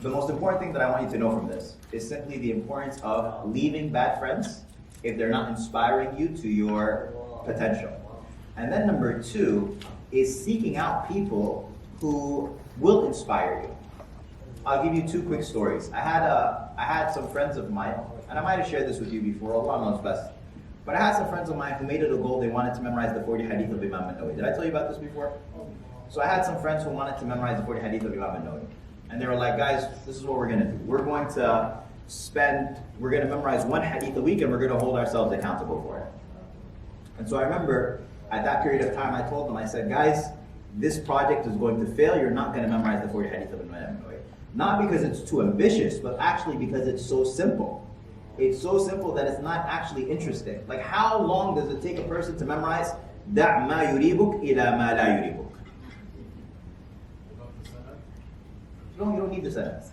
The most important thing that I want you to know from this is simply the importance of leaving bad friends if they're not inspiring you to your potential. And then number two is seeking out people who will inspire you. I'll give you two quick stories. I had some friends of mine, and I might have shared this with you before, Allah knows best. But I had some friends of mine who made it a goal, they wanted to memorize the 40 hadith of Imam al-Nawawi. Did I tell you about this before? So I had some friends who wanted to memorize the 40 hadith of Imam al-Nawawi. And they were like, guys, this is what we're going to do. We're going to memorize one hadith a week and we're going to hold ourselves accountable for it. And so I remember at that period of time, I told them, I said, guys, this project is going to fail. You're not going to memorize the 40 hadith of Imam al-Nawawi. Not because it's too ambitious, but actually because it's so simple. It's so simple that it's not actually interesting. Like, how long does it take a person to memorize دَعْ مَا يُرِيبُكْ إِلَى مَا لَا يُرِيبُكْ? You don't need the sentence.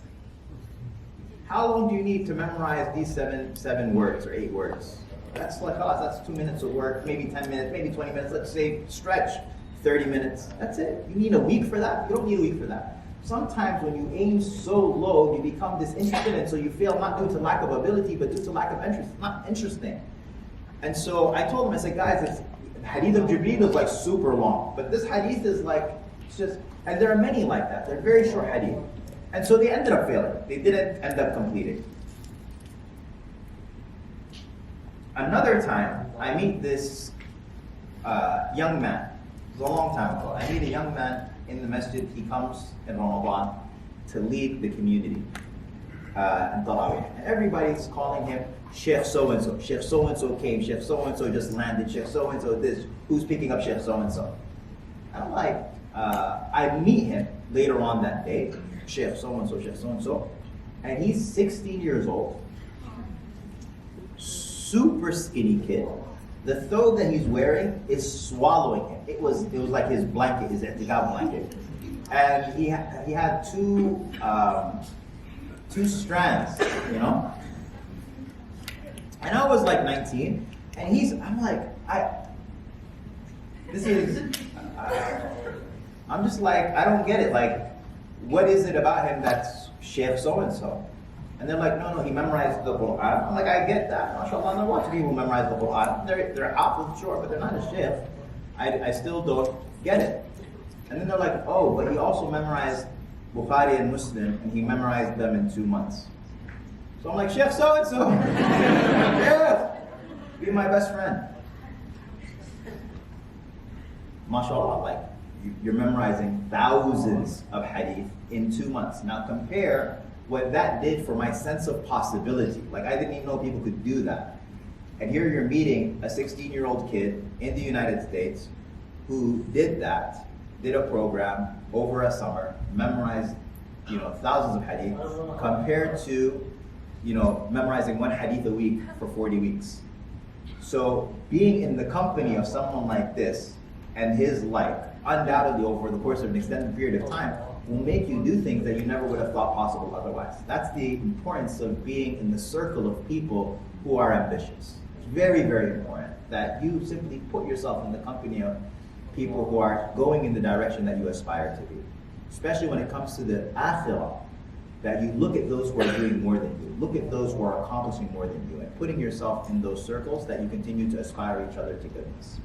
How long do you need to memorize these seven words or 8 words? That's like, that's 2 minutes of work, maybe 10 minutes, maybe 20 minutes. Let's say stretch 30 minutes. That's it. You need a week for that? You don't need a week for that. Sometimes when you aim so low, you become disinterested, and so you fail not due to lack of ability, but due to lack of interest. It's not interesting. And so I told them, I said, guys, the hadith of Jibreel is like super long, but this hadith is like, it's just, and there are many like that. They're very short hadith. And so they ended up failing. They didn't end up completing. Another time, I meet this young man. It was a long time ago. I meet a young man in the masjid. He comes in Ramadan to lead the community in Tarawih. And everybody's calling him Sheikh so-and-so. Sheikh so-and-so came. Sheikh so-and-so just landed. Sheikh so-and-so this. Who's picking up Sheikh so-and-so? And I'm like, I meet him later on that day. Sheikh so-and-so, Sheikh so-and-so. And he's 16 years old. Super skinny kid. The thobe that he's wearing is swallowing him. It was like his blanket, his i'tikaf blanket. And he had two strands, you know? And I was like 19, and I'm just like, I don't get it. Like, what is it about him that's Sheikh so-and-so? And they're like, no, he memorized the Quran. I'm like, I get that. MashaAllah, there are lots of people who memorize the Quran. They're hafiz, sure, but they're not a sheikh. I still don't get it. And then they're like, oh, but he also memorized Bukhari and Muslim, and he memorized them in 2 months. So I'm like, Sheikh so-and-so. Yeah, be my best friend. MashaAllah, like, you're memorizing thousands of hadith in 2 months. Now compare what that did for my sense of possibility. Like, I didn't even know people could do that. And here you're meeting a 16-year-old kid in the United States who did that, did a program over a summer, memorized, thousands of hadith, compared to, memorizing one hadith a week for 40 weeks. So being in the company of someone like this and his like, undoubtedly over the course of an extended period of time, will make you do things that you never would have thought possible otherwise. That's the importance of being in the circle of people who are ambitious. It's very, very important that you simply put yourself in the company of people who are going in the direction that you aspire to be. Especially when it comes to the akhirah, that you look at those who are doing more than you, look at those who are accomplishing more than you, and putting yourself in those circles that you continue to aspire each other to goodness.